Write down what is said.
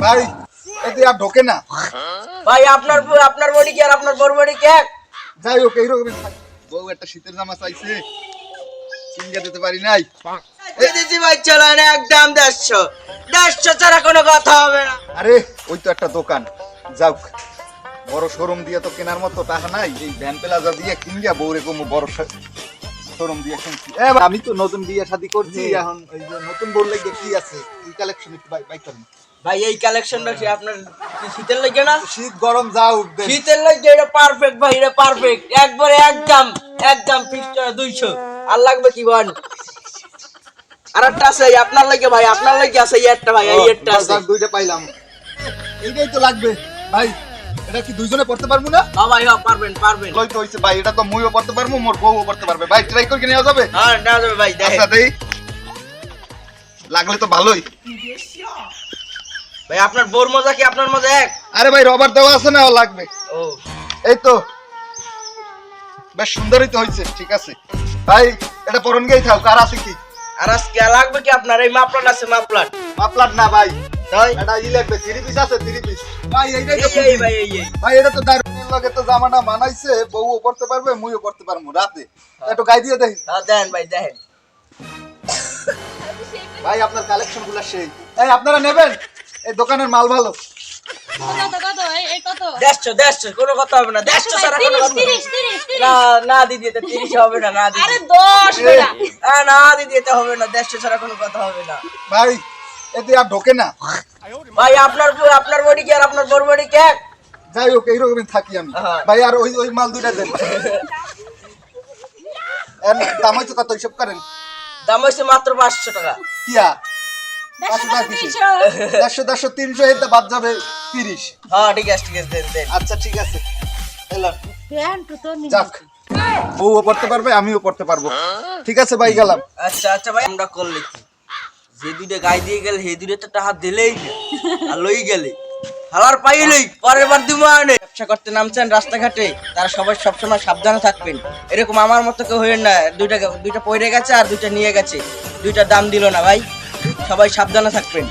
ভাই এতে আর ঢোকে না ভাই আপনার বডি কি আর আপনার বড় বডি কি এক? যাই হোক এইরকমই থাক। বউ একটা শীতের জামা চাইছে কিনতে দিতে পারি নাই। দিদি ভাই চলো না একদম 150 ছাড়া কোনো কথা হবে না। আরে ওই তো একটা দোকান, যাও বড় শোরুম দিয়ে তো কেনার মতো টাকা নাই, এই ভ্যান প্লাজা দিয়ে কিনগা বউরে কম বড় শোরুম দিয়ে কিনছি। আমি তো নতুন বিয়ে শাদী করছি, এখন ওই যে নতুন বউ লাগে কি আছে এই কালেকশন একটু বাই করেন ভাই এই কালেকশনটা কি আপনার কি শীতের লাগে না? শীত গরম যাও শীতের লাগে এটা পারফেক্ট ভাই, এটা পারফেক্ট একবারে একদম ফিক্সড 200 আর লাগবে কি বল? আর একটা আছে আপনার লাগে ভাই, আপনার লাগে আছে এই একটা ভাই, এই একটা আছে। দুইটা পাইলাম, এইটাই তো লাগবে ভাই। এটা কি দুইজনে পড়তে পারবো না? হ্যাঁ ভাই হ্যাঁ পারবেন। লই তো হইছে ভাই, এটা তো মুইও পড়তে পারবো, মোর বউও পড়তে পারবে ভাই। ট্রাই করে নেওয়া যাবে? হ্যাঁ না যাবে ভাই, দেখেন আচ্ছা দেই, লাগলে তো ভালোই। ভাই আপনার বোর মজা কি আপনার মজা এক? আরে ভাই রবার দেওয়া আছে না, ও লাগবে। ও এই তো বেশ সুন্দরই তো হইছে, ঠিক আছে ভাই। এটা পরন গেই থাও, কার আছে কি? আর আজকে লাগবে কি আপনার? এই মাপলাট আছে, মাপলাট মাপলাট না ভাই, তাই এটা ই লাগবে, 3 পিস আছে 3 পিস ভাই। এইটাই তো এই ভাই এই ভাই, এটা তো দারুণ লাগে, তো জামানা মানাইছে, বউও পড়তে পারবে মুইও পড়তে পারবো রাতে। একটু গাই দিয়ে দেই হ্যাঁ দেন ভাই দেখেন। ভাই, আপনার কালেকশন গুলা সেই। এই আপনারা নেবেন, এই দোকানের মাল ভালো। কত 150 কোনো কথা হবে না, 150 ছাড়া কোনো কথা হবে না। না দিদি এটা 30 হবে না, না দিদি। আরে 10 বেটা না দিদি এটা হবে না, 150 ছাড়া কোনো কথা হবে না। ভাই এতে আর ঢোকে না। ভাই আপনার বডি কি আর আপনার বড় বডি কি এক? যাই হোক এইরকমই থাকি আমি ভাই। আর ওই মাল দুইটা দেন। এর দাম হচ্ছে কত হিসাব করেন? দাম হইছে মাত্র 500 টাকা। কিয়া 500 টাকা কিসে? 150 300 এতে বাদ যাবে 30। হ্যাঁ ঠিক আছে দেন। আচ্ছা ঠিক আছে, এলাম প্যান্ট তো নিয়ে যাক, বউও পড়তে পারবে আমিও পড়তে পারবো। ঠিক আছে ভাই, গেলাম। আচ্ছা ভাই আমরা করলে কি, যে দুইটা গাই দিয়ে গেল সেই দুইটা তো টাকা দিলেই না, আর লই গেলে হালার পাইলেই পরের বার দিমু আনে। ব্যবসা করতে নামছেন রাস্তাঘাটে, তারা সবাই সবসময় সাবধানে থাকবেন। এরকম আমার মতো কেউ হইেন না, দুইটা পড়ে গেছে আর দুইটা নিয়ে গেছে, দুইটা দাম দিল না ভাই। সবাই সাবধানে থাকবেন।